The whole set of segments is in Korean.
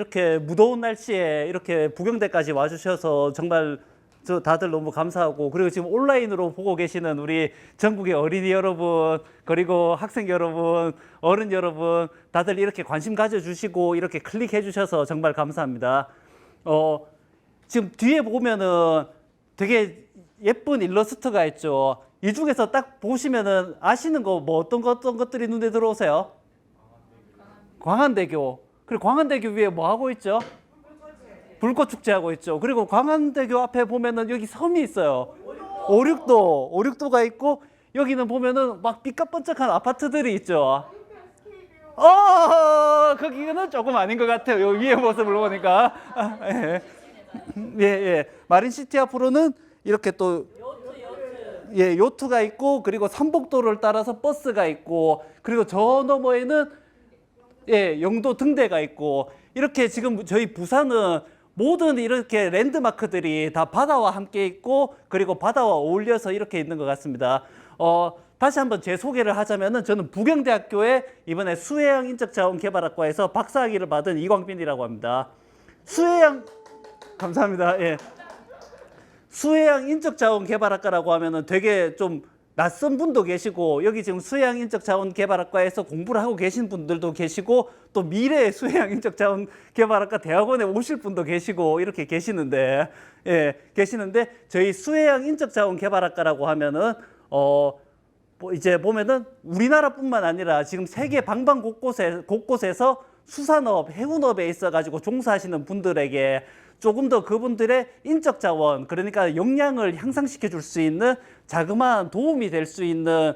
이렇게 무더운 날씨에 이렇게 부경대까지 와주셔서 정말 저 다들 너무 감사하고, 그리고 지금 온라인으로 보고 계시는 우리 전국의 어린이 여러분, 그리고 학생 여러분, 어른 여러분, 다들 이렇게 관심 가져주시고 이렇게 클릭해 주셔서 정말 감사합니다. 지금 뒤에 보면은 되게 예쁜 일러스트가 있죠. 이 중에서 딱 보시면은 아시는 거 뭐 어떤 것들이 눈에 들어오세요? 광안대교. 그리고 광안대교 위에 뭐 하고 있죠? 불꽃 축제하고 있죠. 그리고 광안대교 앞에 보면은 여기 섬이 있어요. 오륙도가 있고, 여기는 보면은 막 삐까뻔쩍한 아파트들이 있죠. 거기는 조금 아닌 것 같아요. 요 위에 모습을 보니까. 예. 마린시티 앞으로는 이렇게 또 요트가 있고, 그리고 삼복도를 따라서 버스가 있고, 그리고 저 너머에는 영도 등대가 있고, 이렇게 지금 저희 부산은 모든 이렇게 랜드마크들이 다 바다와 함께 있고, 그리고 바다와 어울려서 이렇게 있는 것 같습니다. 다시 한번 제 소개를 하자면은, 저는 부경대학교에 이번에 수해양 인적자원개발학과에서 박사학위를 받은 이광빈이라고 합니다. 감사합니다. 예. 수해양 인적자원개발학과라고 하면은 되게 좀 낯선 분도 계시고, 여기 지금 수해양 인적자원개발학과에서 공부를 하고 계신 분들도 계시고, 또 미래의 수해양 인적자원개발학과 대학원에 오실 분도 계시고 이렇게 계시는데, 저희 수해양 인적자원개발학과라고 하면은 이제 보면은 우리나라뿐만 아니라 지금 세계 방방 곳곳에서 수산업, 해운업에 있어가지고 종사하시는 분들에게 조금 더 그분들의 인적 자원, 그러니까 역량을 향상시켜 줄 수 있는 자그마한 도움이 될 수 있는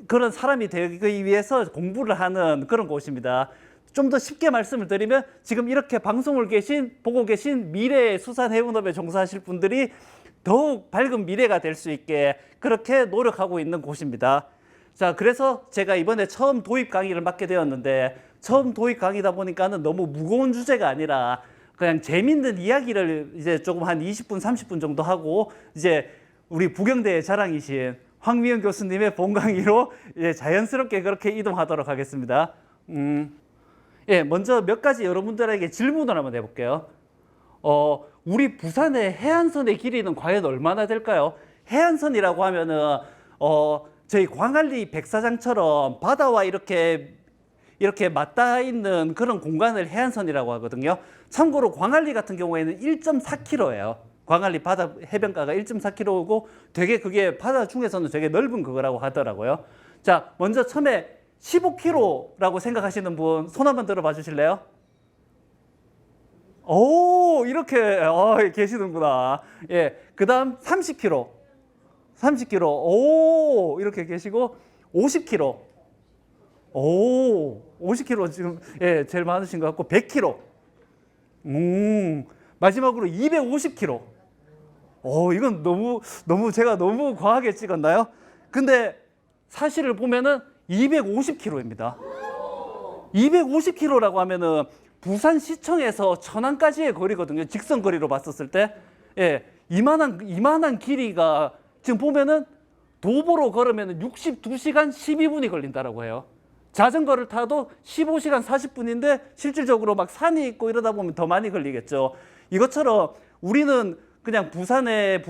그런 사람이 되기 위해서 공부를 하는 그런 곳입니다. 좀 더 쉽게 말씀을 드리면, 지금 이렇게 방송을 보고 계신 미래의 수산해운업에 종사하실 분들이 더욱 밝은 미래가 될 수 있게 그렇게 노력하고 있는 곳입니다. 자, 그래서 제가 이번에 처음 도입 강의를 맡게 되었는데, 처음 도입 강의다 보니까는 너무 무거운 주제가 아니라 그냥 재밌는 이야기를 이제 조금 한 20분, 30분 정도 하고, 이제 우리 부경대의 자랑이신 황미영 교수님의 본 강의로 이제 자연스럽게 그렇게 이동하도록 하겠습니다. 먼저 몇 가지 여러분들에게 질문을 한번 해볼게요. 우리 부산의 해안선의 길이는 과연 얼마나 될까요? 해안선이라고 하면은 저희 광안리 백사장처럼 바다와 이렇게 맞닿아 있는 그런 공간을 해안선이라고 하거든요. 참고로 광안리 같은 경우에는 1.4km예요. 광안리 바다 해변가가 1.4km고 되게 그게 바다 중에서는 되게 넓은 그거라고 하더라고요. 자, 먼저 처음에 15km라고 생각하시는 분 손 한번 들어봐 주실래요? 오, 이렇게 계시는구나. 예, 그다음 30km. 오, 이렇게 계시고 50km. 오, 50km 지금 제일 많으신 것 같고 100km. 마지막으로 250km. 이건 너무 제가 너무 과하게 찍었나요? 근데 사실을 보면은 250km입니다. 250km라고 하면은 부산시청에서 천안까지의 거리거든요. 직선 거리로 봤었을 때. 이만한 길이가 지금 보면은 도보로 걸으면 62시간 12분이 걸린다라고 해요. 자전거를 타도 15시간 40분인데 실질적으로 막 산이 있고 이러다 보면 더 많이 걸리겠죠. 이것처럼 우리는 그냥 부산의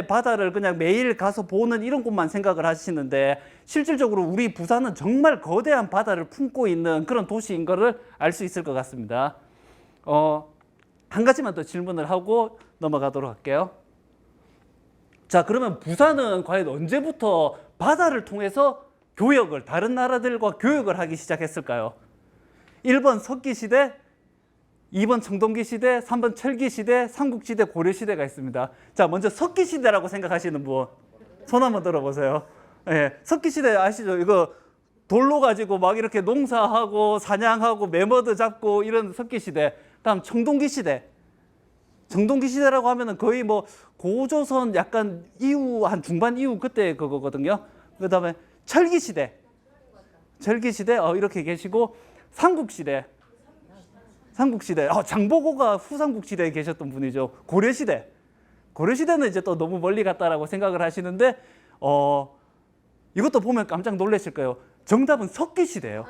바다를 그냥 매일 가서 보는 이런 곳만 생각을 하시는데, 실질적으로 우리 부산은 정말 거대한 바다를 품고 있는 그런 도시인 것을 알 수 있을 것 같습니다. 한 가지만 더 질문을 하고 넘어가도록 할게요. 자, 그러면 부산은 과연 언제부터 바다를 통해서 다른 나라들과 교역을 하기 시작했을까요? 1번 석기시대, 2번 청동기시대, 3번 철기시대, 삼국시대, 고려시대가 있습니다. 자, 먼저 석기시대라고 생각하시는 분 손 한번 들어보세요. 석기시대 아시죠? 이거 돌로 가지고 막 이렇게 농사하고 사냥하고 매머드 잡고 이런 석기시대. 다음 청동기시대라고 하면은 거의 뭐 고조선 약간 이후, 한 중반 이후 그때 그거거든요. 그 다음에 철기시대, 이렇게 계시고, 삼국시대, 장보고가 후삼국시대에 계셨던 분이죠. 고려시대는 이제 또 너무 멀리 갔다라고 생각을 하시는데, 이것도 보면 깜짝 놀라실 거예요. 정답은 석기시대예요.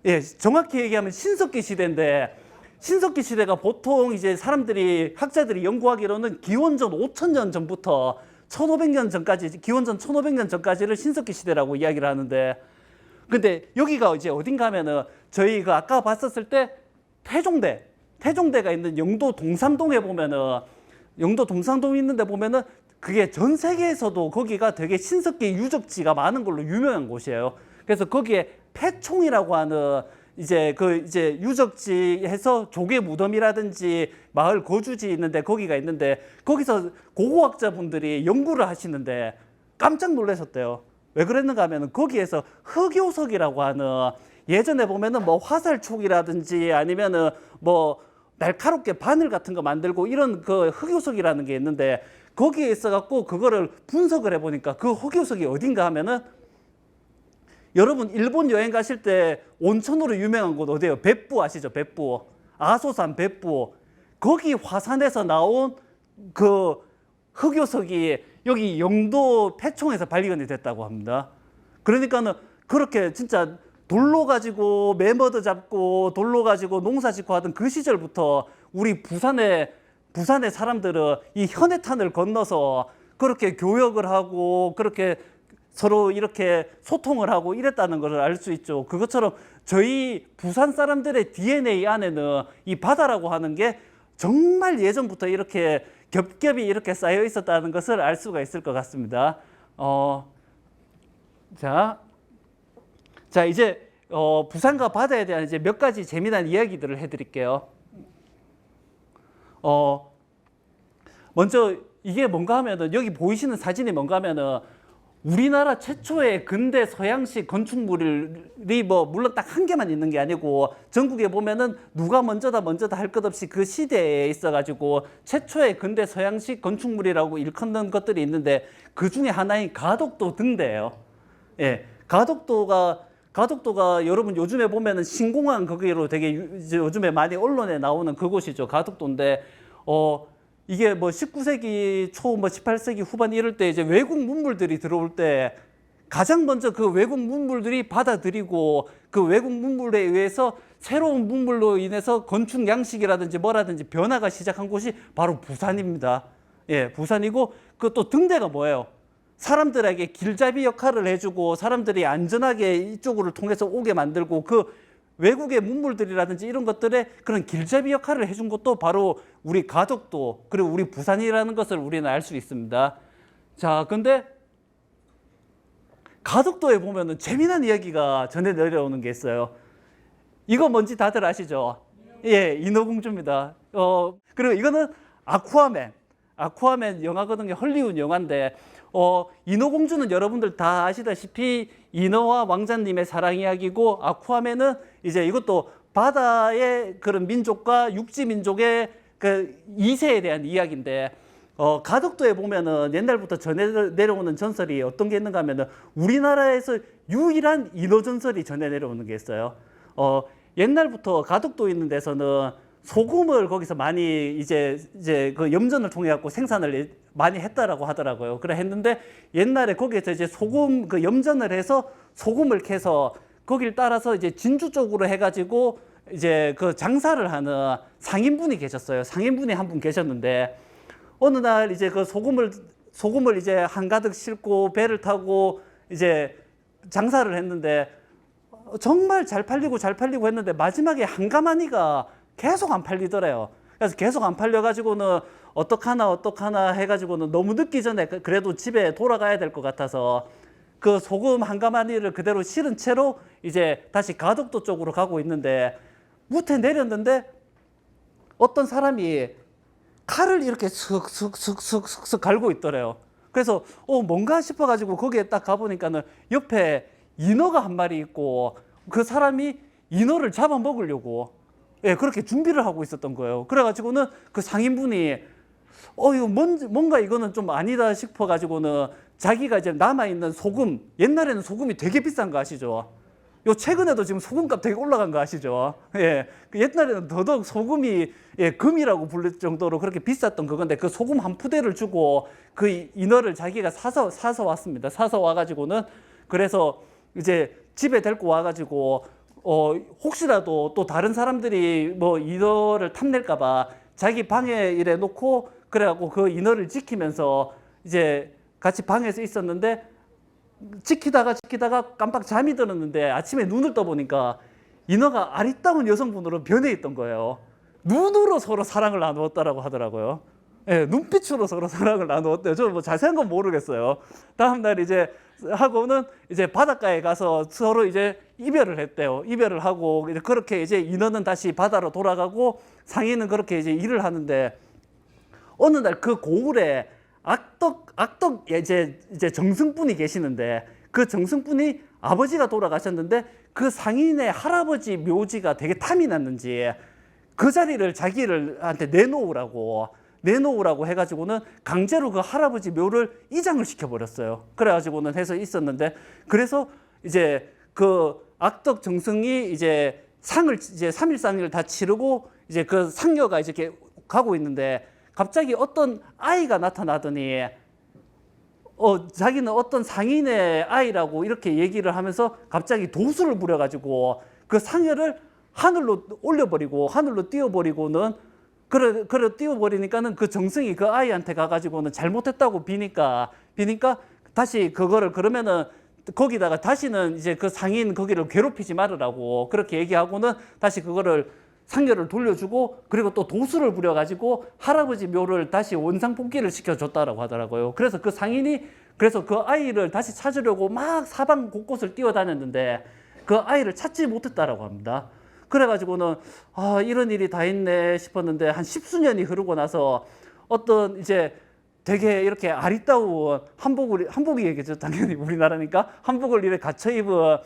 예, 정확히 얘기하면 신석기 시대인데 신석기 시대가 보통 이제 사람들이 학자들이 연구하기로는 기원전 5,000년 전부터 1,500년 전까지 기원전 1,500년 전까지를 신석기 시대라고 이야기를 하는데 근데 여기가 이제 어딘가 하면은 저희 그 아까 봤었을 때 태종대가 있는 영도 동산동에 보면은 영도 동산동 있는데 보면은 그게 전 세계에서도 거기가 되게 신석기 유적지가 많은 걸로 유명한 곳이에요. 그래서 거기에 폐총이라고 하는 이제 유적지에서 조개 무덤이라든지 마을 거주지 있는데 거기가 있는데 거기서 고고학자분들이 연구를 하시는데 깜짝 놀라셨대요. 왜 그랬는가 하면은 거기에서 흑요석이라고 하는 예전에 보면은 뭐 화살촉이라든지 아니면은 뭐 날카롭게 바늘 같은 거 만들고 이런 그 흑요석이라는 게 있는데 거기에 있어갖고 그거를 분석을 해보니까 그 흑요석이 어딘가 하면은 여러분 일본 여행 가실 때 온천으로 유명한 곳 어디예요?別府아시죠?別府. 아소산別府. 거기 화산에서 나온 그 흑요석이 여기 영도 폐총에서 발견이 됐다고 합니다. 그러니까는 그렇게 진짜 돌로 가지고 매머드 잡고 돌로 가지고 농사 짓고 하던 그 시절부터 우리 부산의 사람들은 이 현해탄을 건너서 그렇게 교역을 하고 그렇게 서로 이렇게 소통을 하고 이랬다는 것을 알 수 있죠. 그것처럼 저희 부산 사람들의 DNA 안에는 이 바다라고 하는 게 정말 예전부터 이렇게 겹겹이 이렇게 쌓여 있었다는 것을 알 수가 있을 것 같습니다. 자 이제 부산과 바다에 대한 이제 몇 가지 재미난 이야기들을 해드릴게요. 먼저 이게 뭔가 하면은 여기 보이시는 사진이 뭔가 하면은 우리나라 최초의 근대 서양식 건축물이 뭐 물론 딱 한 개만 있는 게 아니고 전국에 보면은 누가 먼저다 할 것 없이 그 시대에 있어가지고 최초의 근대 서양식 건축물이라고 일컫는 것들이 있는데 그 중에 하나인 가덕도 등대예요. 예, 가덕도가 여러분 요즘에 보면은 신공항 거기로 되게 요즘에 많이 언론에 나오는 그곳이죠. 가덕도인데 이게 뭐 19세기 초, 뭐 18세기 후반 이럴 때 이제 외국 문물들이 들어올 때 가장 먼저 그 외국 문물들이 받아들이고 그 외국 문물에 의해서 새로운 문물로 인해서 건축 양식이라든지 뭐라든지 변화가 시작한 곳이 바로 부산입니다. 예, 부산이고 그 또 등대가 뭐예요? 사람들에게 길잡이 역할을 해주고 사람들이 안전하게 이쪽으로 통해서 오게 만들고 그 외국의 문물들이라든지 이런 것들의 그런 길잡이 역할을 해준 것도 바로 우리 가덕도 그리고 우리 부산이라는 것을 우리는 알 수 있습니다. 자, 근데 가덕도에 보면은 재미난 이야기가 전해 내려오는 게 있어요. 이거 뭔지 다들 아시죠? 예, 인어공주입니다. 그리고 이거는 아쿠아맨 영화거든요. 헐리우드 영화인데 인어공주는 여러분들 다 아시다시피 인어와 왕자님의 사랑 이야기고 아쿠아맨은 이제 이것도 바다의 그런 민족과 육지 민족의 그 이세에 대한 이야기인데 가덕도에 보면은 옛날부터 전해 내려오는 전설이 어떤 게 있는가 하면은 우리나라에서 유일한 인어 전설이 전해 내려오는 게 있어요. 옛날부터 가덕도 있는 데서는 소금을 거기서 많이 이제 그 염전을 통해 갖고 생산을 많이 했다라고 하더라고요. 그래 했는데 옛날에 거기에서 이제 소금 그 염전을 해서 소금을 캐서 거기를 따라서 이제 진주 쪽으로 해가지고 이제 그 장사를 하는 상인분이 계셨어요. 상인분이 한 분 계셨는데 어느 날 이제 그 소금을 이제 한가득 싣고 배를 타고 이제 장사를 했는데 정말 잘 팔리고 했는데 마지막에 한 가마니가 계속 안 팔리더래요. 그래서 계속 안 팔려가지고는 어떡하나 해가지고는 너무 늦기 전에 그래도 집에 돌아가야 될 것 같아서 그 소금 한 가마니를 그대로 실은 채로 이제 다시 가덕도 쪽으로 가고 있는데 무태 내렸는데 어떤 사람이 칼을 이렇게 슥슥슥슥슥 갈고 있더래요. 그래서 뭔가 싶어가지고 거기에 딱 가보니까는 옆에 인어가 한 마리 있고 그 사람이 인어를 잡아먹으려고 예, 그렇게 준비를 하고 있었던 거예요. 그래가지고는 그 상인분이 이거 뭔가 이거는 좀 아니다 싶어가지고는 자기가 이제 남아있는 소금, 옛날에는 소금이 되게 비싼 거 아시죠? 요 최근에도 지금 소금값 되게 올라간 거 아시죠? 예, 그 옛날에는 더더욱 소금이 금이라고 부를 정도로 그렇게 비쌌던 그건데 그 소금 한 푸대를 주고 그 인어를 자기가 사서 왔습니다. 사서 와가지고는 그래서 이제 집에 데리고 와가지고 혹시라도 또 다른 사람들이 뭐 인어를 탐낼까봐 자기 방에 이래 놓고 그래갖고 그 인어를 지키면서 이제 같이 방에서 있었는데 지키다가 깜빡 잠이 들었는데 아침에 눈을 떠보니까 인어가 아리따운 여성분으로 변해 있던 거예요. 눈으로 서로 사랑을 나누었다라고 하더라고요. 예, 눈빛으로 서로 사랑을 나누었대요. 저는 뭐 자세한 건 모르겠어요. 다음날 이제 하고는 이제 바닷가에 가서 서로 이제 이별을 했대요. 이별을 하고 이제 그렇게 이제 인어는 다시 바다로 돌아가고 상인은 그렇게 이제 일을 하는데 어느 날 그 고을에 악덕 이제 정승분이 계시는데 그 정승분이 아버지가 돌아가셨는데 그 상인의 할아버지 묘지가 되게 탐이 났는지 그 자리를 자기를한테 내놓으라고 해가지고는 강제로 그 할아버지 묘를 이장을 시켜버렸어요. 그래가지고는 해서 있었는데 그래서 이제 그 악덕 정승이 이제 상을 이제 3일상을 다 치르고 이제 그 상여가 이렇게 가고 있는데 갑자기 어떤 아이가 나타나더니 자기는 어떤 상인의 아이라고 이렇게 얘기를 하면서 갑자기 도수를 부려가지고 그 상여를 하늘로 올려버리고 하늘로 띄워버리고는 그래 띄워버리니까는 그 정승이 그 아이한테 가가지고는 잘못했다고 비니까 다시 그거를 그러면은 거기다가 다시는 이제 그 상인 거기를 괴롭히지 말으라고 그렇게 얘기하고는 다시 그거를 상여를 돌려주고 그리고 또 도수를 부려가지고 할아버지 묘를 다시 원상복귀를 시켜줬다라고 하더라고요. 그래서 그 상인이 그래서 그 아이를 다시 찾으려고 막 사방 곳곳을 뛰어다녔는데 그 아이를 찾지 못했다라고 합니다. 그래가지고는 이런 일이 다 있네 싶었는데 한 10수년이 흐르고 나서 어떤 이제 되게 이렇게 아리따운 한복이 얘기죠. 당연히 우리나라니까 한복을 이렇게 갖춰 입은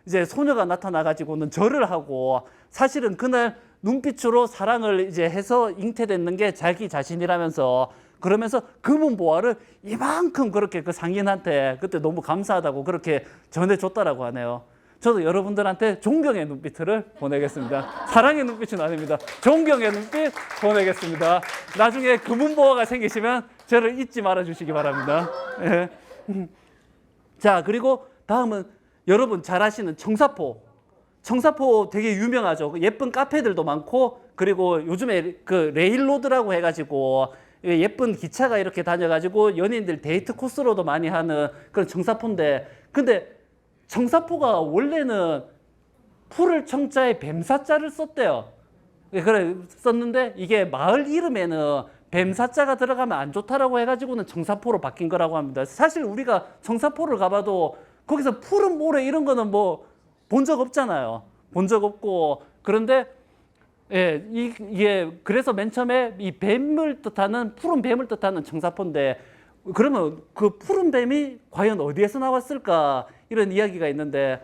이제 소녀가 나타나가지고는 절을 하고 사실은 그날 눈빛으로 사랑을 이제 해서 잉태됐는 게 자기 자신이라면서 그러면서 금은 보화를 이만큼 그렇게 그 상인한테 그때 너무 감사하다고 그렇게 전해줬다라고 하네요. 저도 여러분들한테 존경의 눈빛을 보내겠습니다. 사랑의 눈빛은 아닙니다. 존경의 눈빛 보내겠습니다. 나중에 금은 보화가 생기시면 저를 잊지 말아 주시기 바랍니다. 예. 자, 그리고 다음은 여러분 잘 아시는 청사포. 청사포 되게 유명하죠. 예쁜 카페들도 많고 그리고 요즘에 그 레일로드라고 해가지고 예쁜 기차가 이렇게 다녀가지고 연예인들 데이트 코스로도 많이 하는 그런 청사포인데 근데 청사포가 원래는 풀을 청자에 뱀사자를 썼대요. 그래 썼는데 이게 마을 이름에는 뱀사자가 들어가면 안 좋다라고 해가지고는 청사포로 바뀐 거라고 합니다. 사실 우리가 청사포를 가봐도 거기서 푸른 모래 이런 거는 뭐 본 적 없잖아요. 본 적 없고 그런데 예, 이게 그래서 맨 처음에 이 뱀을 뜻하는 푸른 뱀을 뜻하는 청사포인데 그러면 그 푸른 뱀이 과연 어디에서 나왔을까 이런 이야기가 있는데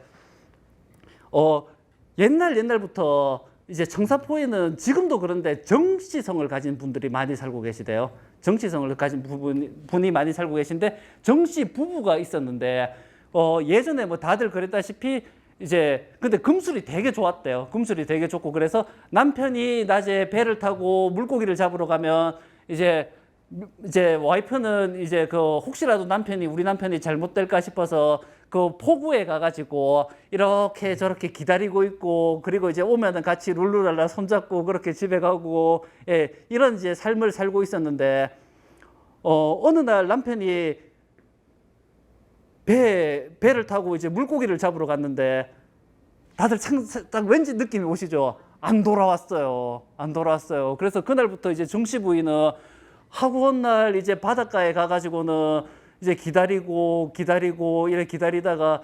옛날부터 이제 청사포에는 지금도 그런데 정씨성을 가진 분들이 많이 살고 계시대요. 정씨성을 가진 분이 많이 살고 계신데 정씨 부부가 있었는데 예전에 뭐 다들 그랬다시피 이제 근데 금술이 되게 좋았대요. 금술이 되게 좋고 그래서 남편이 낮에 배를 타고 물고기를 잡으러 가면 이제 와이프는 이제 그 혹시라도 우리 남편이 잘못될까 싶어서 그 포구에 가가지고 이렇게 저렇게 기다리고 있고 그리고 이제 오면은 같이 룰루랄라 손잡고 그렇게 집에 가고 예, 이런 이제 삶을 살고 있었는데 어느 날 남편이 배를 타고 이제 물고기를 잡으러 갔는데 다들 딱 왠지 느낌이 오시죠? 안 돌아왔어요. 그래서 그날부터 이제 정씨 부인은 하고 날 이제 바닷가에 가가지고는 이제 기다리고 이렇게 기다리다가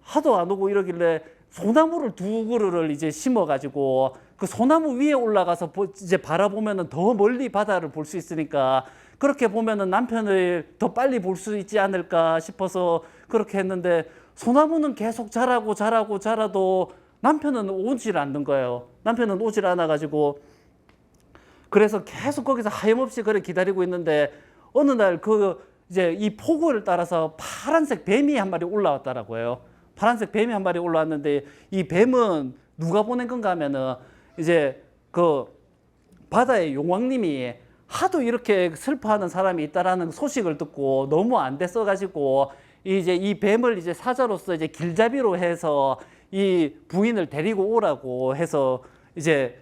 하도 안 오고 이러길래 소나무를 2그루를 이제 심어가지고 그 소나무 위에 올라가서 이제 바라보면은 더 멀리 바다를 볼 수 있으니까 그렇게 보면은 남편을 더 빨리 볼 수 있지 않을까 싶어서 그렇게 했는데 소나무는 계속 자라도 남편은 오질 않는 거예요. 남편은 오질 않아가지고 그래서 계속 거기서 하염없이 그래 기다리고 있는데 어느 날 이제 이 포구를 따라서 파란색 뱀이 한 마리 올라왔다라고 해요. 파란색 뱀이 한 마리 올라왔는데 이 뱀은 누가 보낸 건가 하면은 이제 그 바다의 용왕님이 하도 이렇게 슬퍼하는 사람이 있다라는 소식을 듣고 너무 안 됐어가지고 이제 이 뱀을 이제 사자로서 이제 길잡이로 해서 이 부인을 데리고 오라고 해서 이제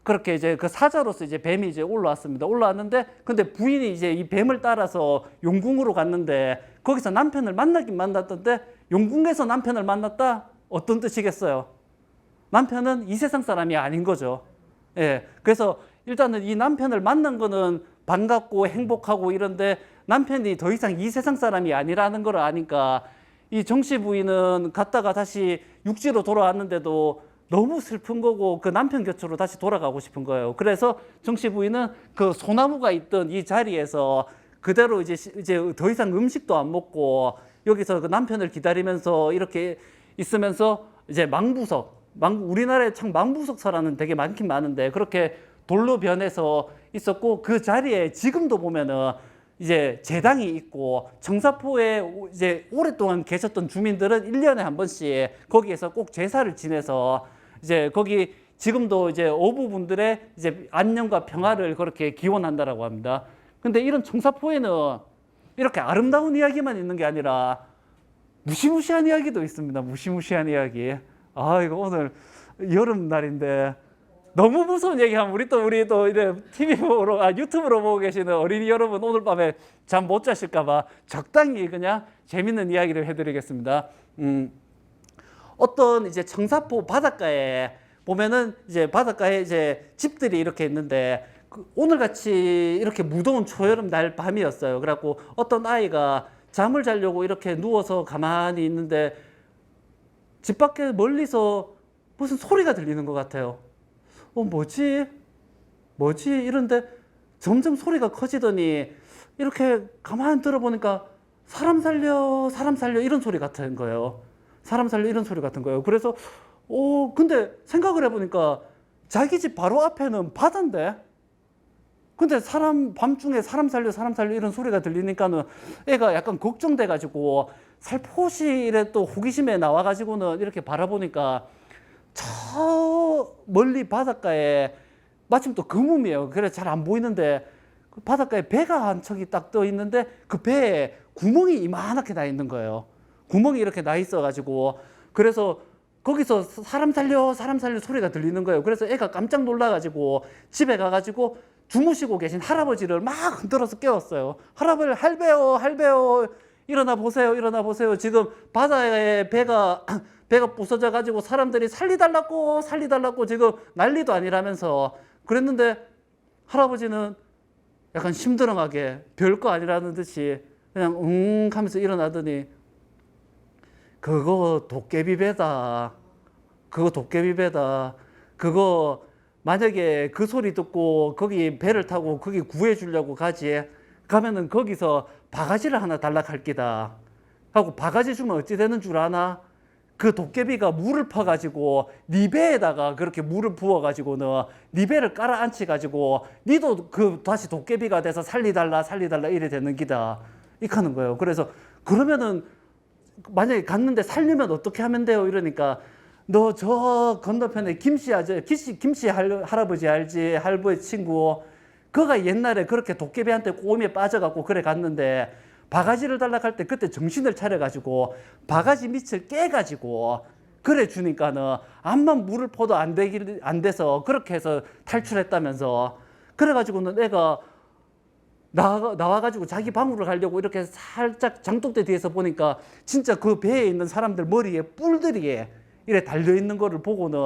그렇게 이제 그 사자로서 이제 뱀이 이제 올라왔습니다. 올라왔는데 근데 부인이 이제 이 뱀을 따라서 용궁으로 갔는데 거기서 남편을 만나긴 만났던데 용궁에서 남편을 만났다? 어떤 뜻이겠어요? 남편은 이 세상 사람이 아닌 거죠. 예. 그래서 일단은 이 남편을 만난 거는 반갑고 행복하고 이런데 남편이 더 이상 이 세상 사람이 아니라는 걸 아니까 이 정씨 부인은 갔다가 다시 육지로 돌아왔는데도 너무 슬픈 거고 그 남편 곁으로 다시 돌아가고 싶은 거예요. 그래서 정씨 부인은 그 소나무가 있던 이 자리에서 그대로 이제 더 이상 음식도 안 먹고 여기서 그 남편을 기다리면서 이렇게 있으면서 이제 우리나라에 참 망부석사라는 되게 많긴 많은데 그렇게 돌로 변해서 있었고 그 자리에 지금도 보면은 이제 제당이 있고 청사포에 이제 오랫동안 계셨던 주민들은 1년에 한 번씩 거기에서 꼭 제사를 지내서 이제 거기 지금도 이제 어부분들의 이제 안녕과 평화를 그렇게 기원한다라고 합니다. 근데 이런 청사포에는 이렇게 아름다운 이야기만 있는 게 아니라 무시무시한 이야기도 있습니다. 무시무시한 이야기. 아, 이거 오늘 여름날인데 너무 무서운 얘기하면 우리 또 이제 TV 보러, 유튜브로 보고 계시는 어린이 여러분 오늘 밤에 잠 못 자실까봐 적당히 그냥 재밌는 이야기를 해드리겠습니다. 어떤 이제 청사포 바닷가에 보면은 이제 바닷가에 이제 집들이 이렇게 있는데 오늘같이 이렇게 무더운 초여름 날 밤이었어요. 그래갖고 어떤 아이가 잠을 자려고 이렇게 누워서 가만히 있는데 집 밖에 멀리서 무슨 소리가 들리는 것 같아요. 뭐지? 이런데 점점 소리가 커지더니 이렇게 가만히 들어보니까 사람 살려 이런 소리 같은 거예요. 사람 살려 이런 소리 같은 거예요. 그래서 근데 생각을 해보니까 자기 집 바로 앞에는 바다인데 근데 밤중에 사람 살려 이런 소리가 들리니까는 애가 약간 걱정돼가지고 살포시 이래 또 호기심에 나와가지고는 이렇게 바라보니까 저 멀리 바닷가에 마침 또 금음이에요. 그래 잘 안 보이는데 그 바닷가에 배가 한 척이 딱 떠 있는데 그 배에 구멍이 이만하게 나 있는 거예요. 구멍이 이렇게 나 있어가지고 그래서 거기서 사람 살려 소리가 들리는 거예요. 그래서 애가 깜짝 놀라가지고 집에 가가지고 주무시고 계신 할아버지를 막 흔들어서 깨웠어요. 할아버지 할배요 일어나 보세요. 지금 바다에 배가 부서져 가지고 사람들이 살리달라고 지금 난리도 아니라면서 그랬는데 할아버지는 약간 심드렁하게 별거 아니라는 듯이 그냥 하면서 일어나더니 그거 도깨비 배다. 그거 만약에 그 소리 듣고 거기 배를 타고 거기 구해주려고 가면은 거기서 바가지를 하나 달라 할 기다 하고 바가지 주면 어찌 되는 줄 아나? 그 도깨비가 물을 퍼가지고 네 배에다가 그렇게 물을 부어가지고는 네 배를 깔아앉혀가지고 니도 그 다시 도깨비가 돼서 살리달라 이래 되는 기다 이렇게 하는 거예요. 그래서 그러면은 만약에 갔는데 살려면 어떻게 하면 돼요? 이러니까 너 저 건너편에 김씨 할아버지 알지? 할아버지 친구 그가 옛날에 그렇게 도깨비한테 꼬미에 빠져갖고 그래 갔는데 바가지를 달라고 할 때 그때 정신을 차려가지고 바가지 밑을 깨가지고 그래 주니까는 암만 물을 퍼도 안 돼서 그렇게 해서 탈출했다면서 그래가지고는 애가 나와가지고 자기 방으로 가려고 이렇게 살짝 장독대 뒤에서 보니까 진짜 그 배에 있는 사람들 머리에 뿔들이 이래 달려있는 거를 보고는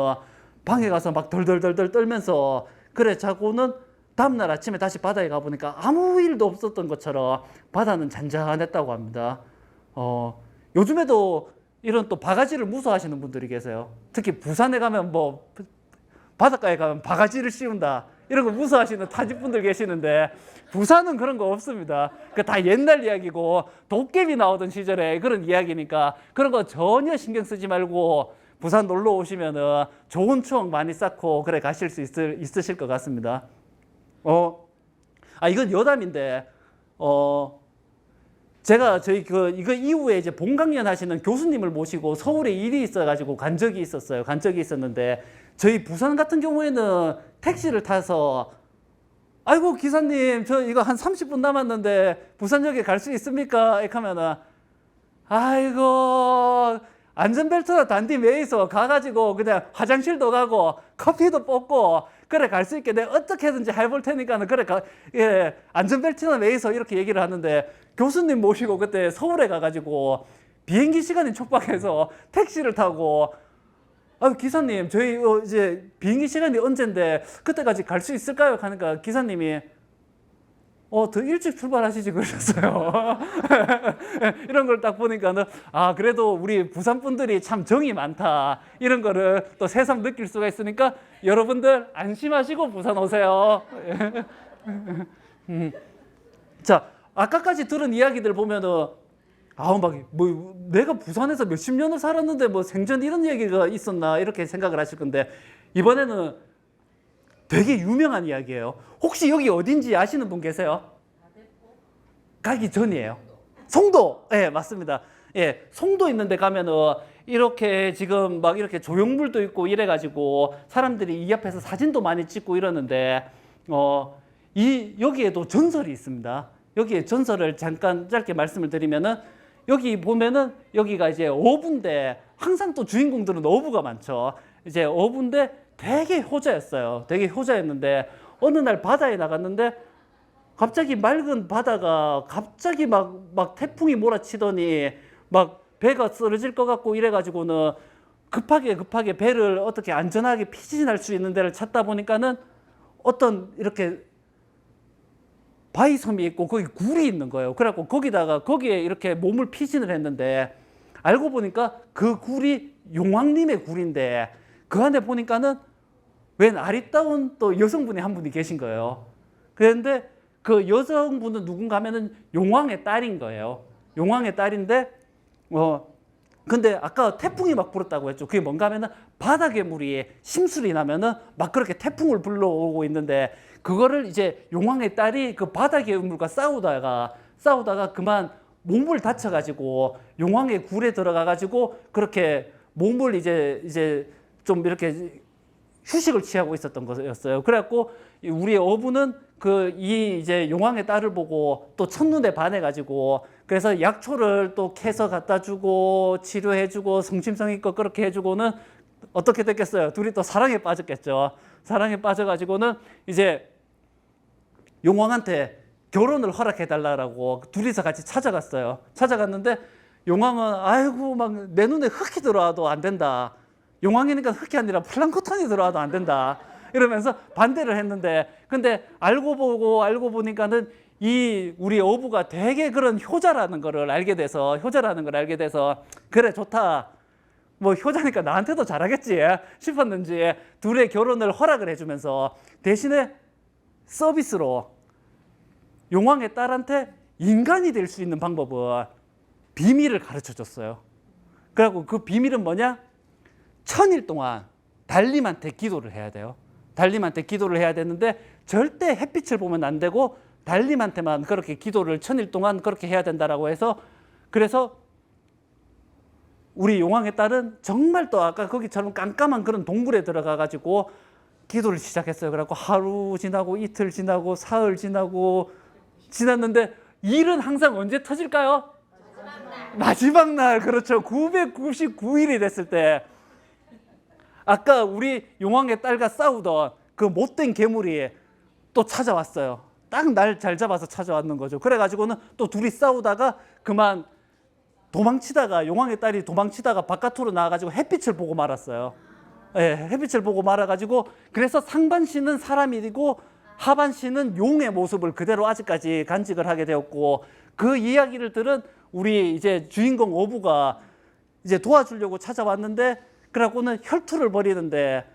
방에 가서 막 덜덜덜 떨면서 그래 자고는 다음날 아침에 다시 바다에 가보니까 아무 일도 없었던 것처럼 바다는 잔잔했다고 합니다. 요즘에도 이런 또 바가지를 무서워하시는 분들이 계세요. 특히 부산에 가면 뭐 바닷가에 가면 바가지를 씌운다 이런 거 무서워하시는 타지분들 계시는데 부산은 그런 거 없습니다. 그 다 옛날 이야기고 도깨비 나오던 시절에 그런 이야기니까 그런 거 전혀 신경 쓰지 말고 부산 놀러 오시면은 좋은 추억 많이 쌓고 그래 가실 수 있으실 것 같습니다. 이건 여담인데, 제가 이거 이후에 이제 본강연 하시는 교수님을 모시고 서울에 일이 있어가지고 간 적이 있었는데, 저희 부산 같은 경우에는 택시를 타서, 아이고, 기사님, 저 이거 한 30분 남았는데, 부산역에 갈 수 있습니까? 이렇게 하면은, 아이고, 안전벨트나 단디 매이서 가가지고 그냥 화장실도 가고 커피도 뽑고 그래 갈 수 있게 내가 어떻게든지 해볼 테니까는 그래 예, 안전벨트나 매이서 이렇게 얘기를 하는데 교수님 모시고 그때 서울에 가가지고 비행기 시간이 촉박해서 택시를 타고 기사님 저희 이제 비행기 시간이 언젠데 그때까지 갈 수 있을까요? 하니까 기사님이 더 일찍 출발하시지 그러셨어요. 이런 걸 딱 보니까는 그래도 우리 부산 분들이 참 정이 많다 이런 거를 또 새삼 느낄 수가 있으니까 여러분들 안심하시고 부산 오세요. 자, 아까까지 들은 이야기들 보면은 내가 부산에서 몇십 년을 살았는데 뭐 생전 이런 얘기가 있었나 이렇게 생각을 하실 건데 이번에는 되게 유명한 이야기예요. 혹시 여기 어딘지 아시는 분 계세요? 가기 전이에요. 송도. 예, 맞습니다. 예, 송도 있는데 가면은 이렇게 지금 막 이렇게 조형물도 있고 이래가지고 사람들이 이 앞에서 사진도 많이 찍고 이러는데 여기에도 전설이 있습니다. 여기에 전설을 잠깐 짧게 말씀을 드리면은 여기 보면은 여기가 이제 어부인데 항상 또 주인공들은 어부가 많죠. 이제 어부인데 되게 효자였어요. 되게 효자였는데 어느 날 바다에 나갔는데 갑자기 맑은 바다가 갑자기 막 태풍이 몰아치더니 막 배가 쓰러질 것 같고 이래가지고는 급하게 배를 어떻게 안전하게 피신할 수 있는 데를 찾다 보니까는 어떤 이렇게 바위섬이 있고 거기 굴이 있는 거예요. 그래갖고 거기에 이렇게 몸을 피신을 했는데 알고 보니까 그 굴이 용왕님의 굴인데 그 안에 보니까는 웬 아리따운 또 여성분이 한 분이 계신 거예요. 그런데 그 여성분은 누군가 하면은 용왕의 딸인 거예요. 용왕의 딸인데 근데 아까 태풍이 막 불었다고 했죠. 그게 뭔가 하면은 바다 괴물이 심술이 나면은 막 그렇게 태풍을 불러오고 있는데 그거를 이제 용왕의 딸이 그 바다 괴물과 싸우다가 그만 몸을 다쳐가지고 용왕의 굴에 들어가가지고 그렇게 몸을 이제 좀 이렇게 휴식을 취하고 있었던 거였어요. 그래갖고 우리 어부는 이제 용왕의 딸을 보고 또 첫눈에 반해가지고 그래서 약초를 또 캐서 갖다 주고 치료해주고 성심성의껏 그렇게 해주고는 어떻게 됐겠어요? 둘이 또 사랑에 빠졌겠죠. 사랑에 빠져가지고는 이제 용왕한테 결혼을 허락해달라고 둘이서 같이 찾아갔어요. 찾아갔는데 용왕은 아이고 막 내 눈에 흙이 들어와도 안 된다. 용왕이니까 흙이 아니라 플랑크톤이 들어와도 안 된다. 이러면서 반대를 했는데 근데 알고 보니까는 우리 어부가 되게 그런 효자라는 걸 알게 돼서 그래 좋다. 뭐 효자니까 나한테도 잘하겠지 싶었는지 둘의 결혼을 허락을 해주면서 대신에 서비스로 용왕의 딸한테 인간이 될 수 있는 방법을 비밀을 가르쳐 줬어요. 그래갖고 그 비밀은 뭐냐? 1000일 동안 달님한테 기도를 해야 돼요. 달님한테 기도를 해야 되는데 절대 햇빛을 보면 안 되고 달님한테만 그렇게 기도를 1000일 동안 그렇게 해야 된다라고 해서 그래서 우리 용왕의 딸은 정말 또 아까 거기처럼 깜깜한 그런 동굴에 들어가가지고 기도를 시작했어요. 그래갖고 하루 지나고 이틀 지나고 사흘 지났는데 일은 항상 언제 터질까요? 마지막 날. 그렇죠. 999일이 됐을 때 아까 우리 용왕의 딸과 싸우던 그 못된 괴물이 또 찾아왔어요. 딱 날 잘 잡아서 찾아왔는 거죠. 그래가지고는 또 둘이 싸우다가 그만 용왕의 딸이 도망치다가 바깥으로 나와가지고 햇빛을 보고 말았어요. 예, 햇빛을 보고 말아가지고 그래서 상반신은 사람이고 하반신은 용의 모습을 그대로 아직까지 간직을 하게 되었고 그 이야기를 들은 우리 이제 주인공 어부가 이제 도와주려고 찾아왔는데 그래갖고는 혈투를 벌이는데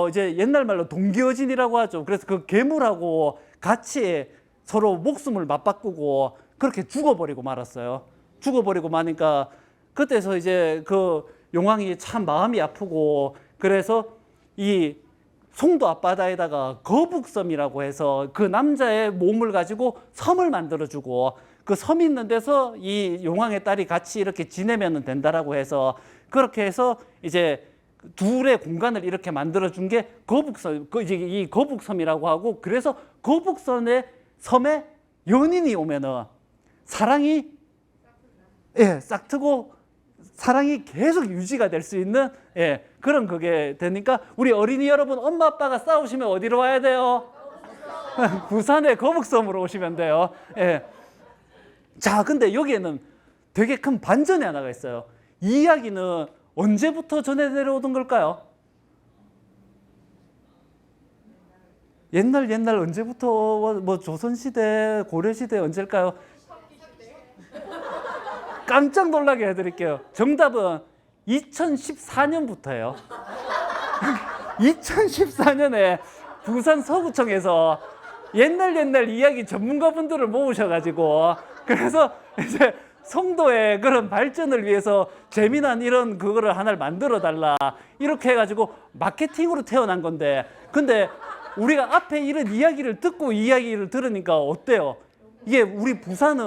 이제 옛날 말로 동기어진이라고 하죠. 그래서 그 괴물하고 같이 서로 목숨을 맞바꾸고 그렇게 죽어버리고 말았어요. 죽어버리고 마니까 그때서 이제 그 용왕이 참 마음이 아프고 그래서 이 송도 앞바다에다가 거북섬이라고 해서 그 남자의 몸을 가지고 섬을 만들어주고 그 섬이 있는 데서 이 용왕의 딸이 같이 이렇게 지내면 된다라고 해서 그렇게 해서 이제 둘의 공간을 이렇게 만들어준 게 거북섬, 이 거북섬이라고 하고 그래서 거북섬에 연인이 오면은 사랑이 싹트고 사랑이 계속 유지가 될 수 있는 그런 그게 되니까 우리 어린이 여러분 엄마 아빠가 싸우시면 어디로 와야 돼요? 부산의 거북섬으로 오시면 돼요. 자, 근데 여기에는 되게 큰 반전이 하나가 있어요. 이 이야기는 언제부터 전해 내려오던 걸까요? 옛날 언제부터 뭐 조선시대, 고려시대 언제일까요? 깜짝 놀라게 해드릴게요. 정답은 2014년부터예요. 2014년에 부산 서구청에서 옛날 이야기 전문가분들을 모으셔가지고 그래서 이제 송도의 그런 발전을 위해서 재미난 이런 그거를 하나를 만들어 달라 이렇게 해가지고 마케팅으로 태어난 건데 근데 우리가 앞에 이런 이야기를 듣고 이야기를 들으니까 어때요? 이게 우리 부산은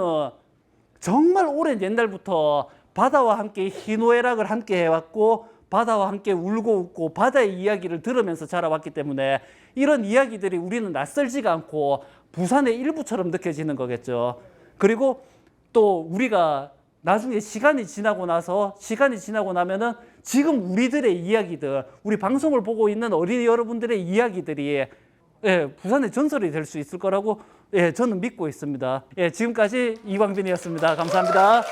정말 오랜 옛날부터 바다와 함께 희노애락을 함께 해왔고 바다와 함께 울고 웃고 바다의 이야기를 들으면서 자라왔기 때문에 이런 이야기들이 우리는 낯설지가 않고 부산의 일부처럼 느껴지는 거겠죠. 그리고 또 우리가 나중에 시간이 지나고 나면은 지금 우리들의 이야기들, 우리 방송을 보고 있는 어린이 여러분들의 이야기들이 부산의 전설이 될 수 있을 거라고 저는 믿고 있습니다. 지금까지 이광빈이었습니다. 감사합니다.